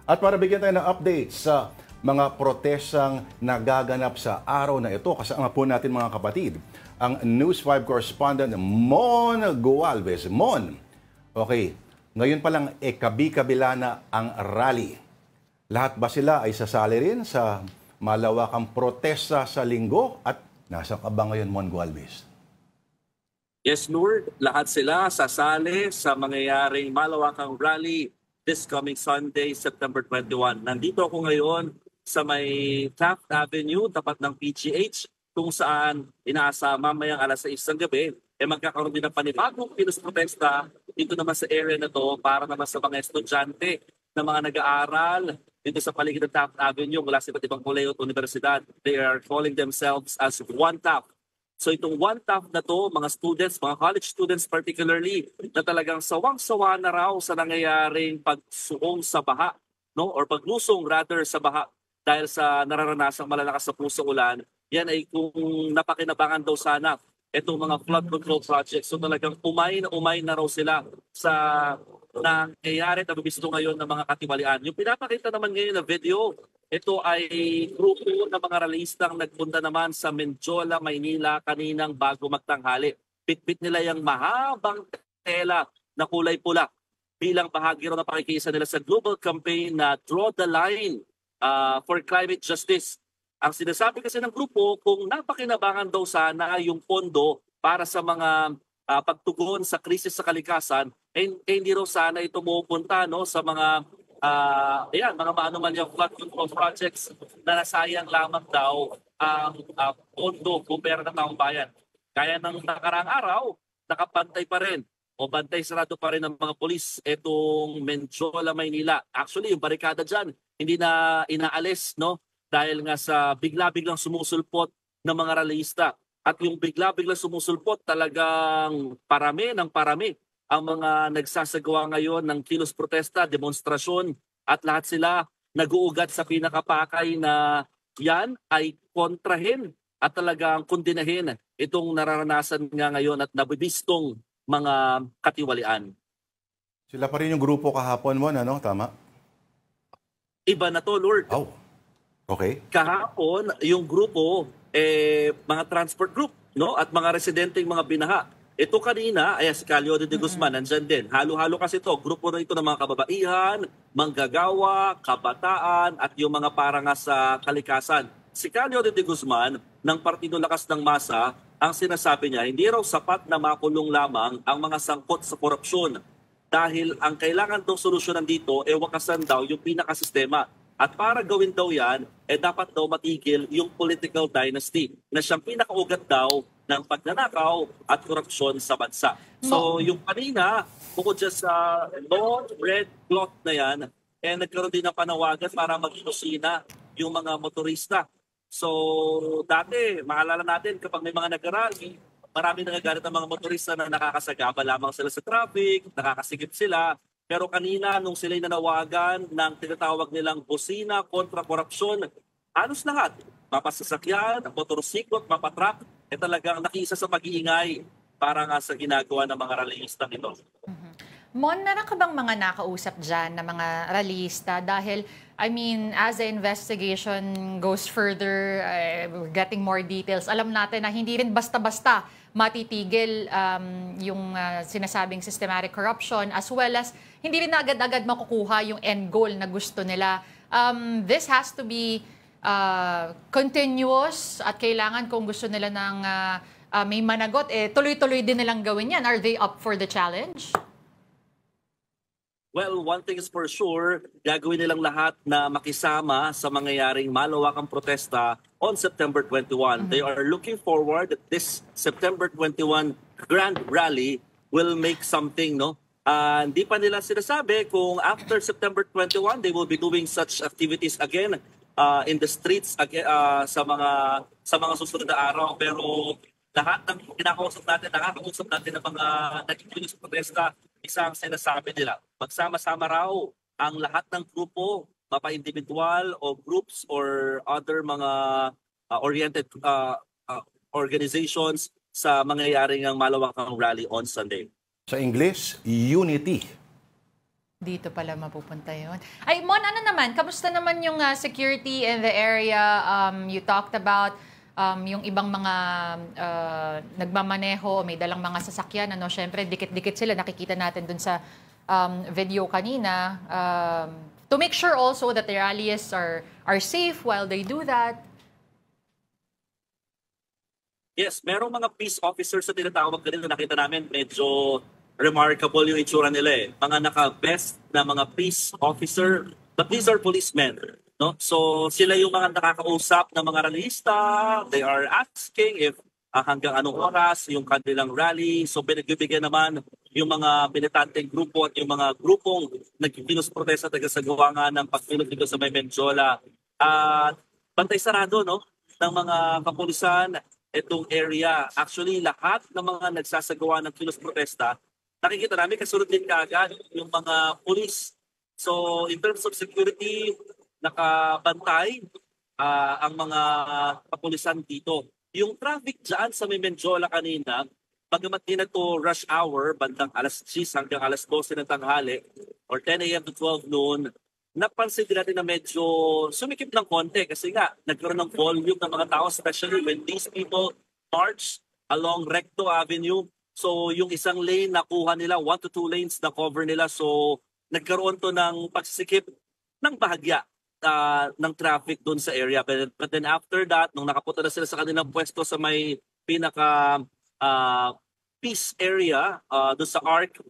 At para bigyan tayo ng update sa mga protestang nagaganap sa araw na ito, kasama po natin mga kapatid, ang News 5 correspondent Mon Gualvez. Mon, okay, ngayon pa lang kabi-kabila na ang rally. Lahat ba sila ay sasali rin sa malawakang protesta sa linggo? At nasa ka ba ngayon, Mon Gualvez? Yes, Lord, lahat sila sasali sa mangyayaring malawakang rally this coming Sunday, September 21. Nandito ako ngayon sa may Taft Avenue, tapat ng PGH, kung saan inaasa mamayang alas 6 ng gabi, magkakaroon din ng panibagong kilos protesta dito naman sa area na to para naman sa mga estudyante na mga nag-aaral dito sa paligid ng Taft Avenue mula sa iba't ibang kolehiyo at universidad. They are calling themselves as One Taft. So itong One Taft na to, mga students, mga college students particularly, na talagang sawang-sawa na raw sa nangyayaring pagsuong sa baha, no? Or paglusong rather sa baha dahil sa nararanasang malalakas na puso ulan. Yan ay kung napakinabangan daw sana itong mga flood control projects. So talagang umay na raw sila sa nangyayari at nabibisto ngayon ng mga katiwalian. Yung pinapakita naman ngayon na video, ito ay grupo ng mga ralistang nagpunta naman sa Menjola, Maynila kaninang bago magtanghali. Pitpit nila yung mahabang tela na kulay pula bilang bahagi raw ng pakikisa nila sa global campaign na Draw the Line for Climate Justice. Ang sinasabi kasi ng grupo, kung napakinabangan daw sana yung pondo para sa mga pagtugon sa krisis sa kalikasan, hindi raw sana ito pupunta no, sa mga mga maanuman yung flood control projects na nasayang lamang daw ang pondo kumpara ng taong bayan. Kaya ng nakaraang araw, nakapantay pa rin o bantay sarado pa rin ng mga polis itong Menjola, Maynila. Actually, yung barikada dyan, hindi na inaalis, no? Dahil nga sa bigla-biglang sumusulpot ng mga rallyista. At yung bigla-biglang sumusulpot, talagang parami ang mga nagsasagawa ngayon ng kilos protesta, demonstrasyon, at lahat sila nag-uugat sa pinakapakay na yan ay kontrahin at talagang kondinahin itong nararanasan nga ngayon at nabibistong mga katiwalian. Sila pa rin yung grupo kahapon mo, ano? Tama? Iba na to, Lord. Oh, okay. Kahapon, yung grupo, mga transport group, no? At mga residenteng mga binaha. Ito kanina, si Calio de Guzman, nandyan din. Halo-halo kasi ito. Grupo na ito ng mga kababaihan, manggagawa, kabataan, at yung mga para nga sa kalikasan. Si Calio de Guzman, ng Partido Lakas ng Masa, ang sinasabi niya, hindi raw sapat na makulong lamang ang mga sangkot sa korupsyon. Dahil ang kailangan daw solusyonan dito, wakasan daw yung pinakasistema. At para gawin daw yan, dapat daw matigil yung political dynasty na siyang pinakaugat daw ng pagnanakaw at korupsyon sa bansa. So yung kanina, bukod dyan sa long red cloth na yan, nagkaroon din ng panawagan para mag-inosina yung mga motorista. So dati, maalala natin kapag may mga nag-rally, marami nagagalit ang mga motorista na nakakasagaba lamang sila sa traffic, nakakasigip sila. Pero kanina, nung sila'y nanawagan ng tinatawag nilang busina kontra korupsyon, halos lahat, mapasasakyan, motorsikot, mapatruck, talagang nakiisa sa pag-iingay para nga sa ginagawa ng mga rallyista nito. Mon, meron ka bang mga nakausap dyan na mga rallyista? Dahil, I mean, as the investigation goes further, we're getting more details. Alam natin na hindi rin basta-basta matitigil yung sinasabing systematic corruption, as well as hindi rin agad-agad makukuha yung end goal na gusto nila. This has to be continuous at kailangan kung gusto nila ng may managot, tuloy-tuloy din nilang gawin yan. Are they up for the challenge? Well, one thing is for sure, gagawin nilang lahat na makisama sa mangyayaring malawakang protesta on September 21. They are looking forward that this September 21 grand rally will make something, no? Hindi pa nila sinasabi kung after September 21 they will be doing such activities again in the streets sa mga susunod na araw, pero lahat ng nakakausap natin ng mga nagkikilos sa protesta, isang sinasabi nila, magsama-sama raw ang lahat ng grupo, mapa-individual o groups or other mga oriented organizations sa mangyayaring malawakang rally on Sunday. Sa English, unity. Dito pala mapupunta yun. Ay, Mon, ano naman? Kamusta naman yung security in the area? You talked about yung ibang mga nagmamaneho o may dalang mga sasakyan. Ano, syempre, dikit-dikit sila. Nakikita natin dun sa video kanina. To make sure also that the rallies are safe while they do that. Yes, merong mga peace officers na tinatawag ganito. Nakita namin medyo remarkable yung itsura nila eh. Mga naka-vest na mga peace officer, but these are policemen. No? So sila yung mga nakakausap ng mga rallyista. They are asking if hanggang anong oras yung kanilang rally. So pinagbibigyan naman yung mga militanteng grupo at yung mga grupong nagpinuprotesta taga-sagawa nga ng pagpilot dito sa May Menjola. At bantay sarado no, ng mga kapulisan itong area. Actually, lahat ng mga nagsasagawa ng kilos protesta, nakikita namin kasunod din kaagad yung mga pulis. So in terms of security, nakabantay ang mga kapulisan dito. Yung traffic dyan sa May Menjola kanina, bagamat din na to rush hour, bandang alas 10 hanggang alas 12 ng tanghali, or 10 a.m. to 12 noon, napansin din natin na medyo sumikip ng konti kasi nga nagkaroon ng volume ng mga tao, especially when these people march along Recto Avenue. So yung isang lane nakuha nila, 1 to 2 lanes na cover nila. So nagkaroon to ng pagsisikip ng bahagya ng traffic doon sa area. But then after that, nung nakapunta na sila sa kanilang pwesto sa may pinaka peace area doon sa ARC,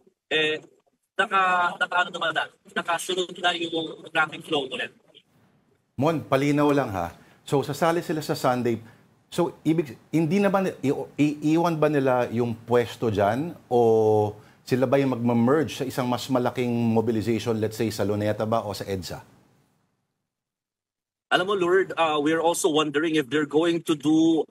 nakasunod na yung traffic flow ulit. Mon, palinaw lang ha. So sasali sila sa Sunday. So hindi na ba iiwan ba nila yung pwesto diyan o sila ba yung magma-merge sa isang mas malaking mobilization, let's say sa Luneta ba o sa EDSA? Alam mo, Lord, we're also wondering if they're going to do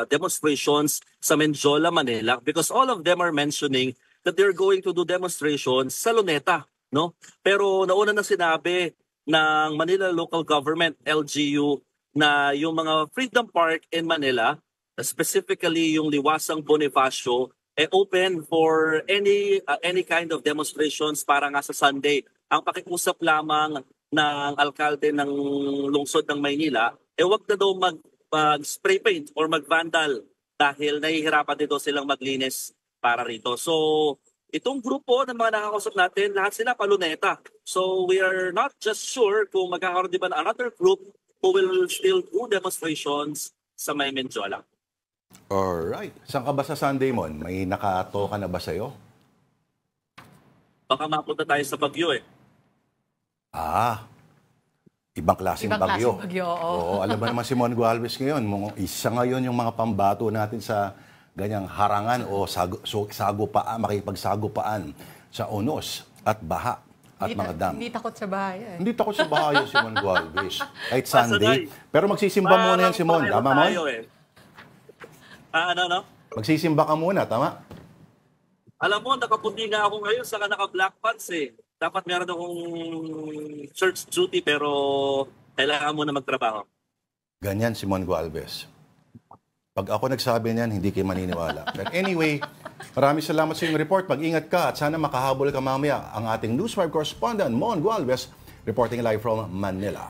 demonstrations sa Menjola, Manila, because all of them are mentioning that they're going to do demonstrations sa Luneta, no? Pero nauna na sinabi ng Manila Local Government, LGU, na yung mga Freedom Park in Manila, specifically yung Liwasang Bonifacio, open for any kind of demonstrations para nga sa Sunday. Ang pakiusap lamang ng alkalde ng lungsod ng Maynila, wag na daw mag-spray paint or mag-vandal dahil nahihirapan dito silang maglinis para rito. So, itong grupo ng mga nakakausap natin, lahat sila paluneta. So, we are not just sure kung magkakaroon di ba na another group who will still do demonstrations sa May Menjola. Alright. Saan ka ba sa Sunday, Mon? May nakatoka na ba sa'yo? Baka mapunta tayo sa Bagyo eh. Ibang klaseng bagyo. Oo. Alam ba naman si Mon Gualvez ngayon, isa ngayon yung mga pambato natin sa ganyang harangan o makipagsagupaan sa unos at baha at mga dam. Hindi takot sa bahay. Hindi takot sa bahay si Mon Gualvez. Kahit Sunday. Pero magsisimba muna yan si Mon. Tama, Mon? Ano? Magsisimba ka muna, tama? Alam mo, nakaputi nga ako ngayon, saka naka-black pants eh. Dapat meron akong church duty pero kailangan mo na magtrabaho. Ganyan si Mon Gualvez. Pag ako nagsabi niyan, hindi kayo maniniwala. But anyway, maraming salamat sa iyong report. Mag-ingat ka at sana makahabol ka mamaya ang ating News 5 correspondent, Mon Gualvez, reporting live from Manila.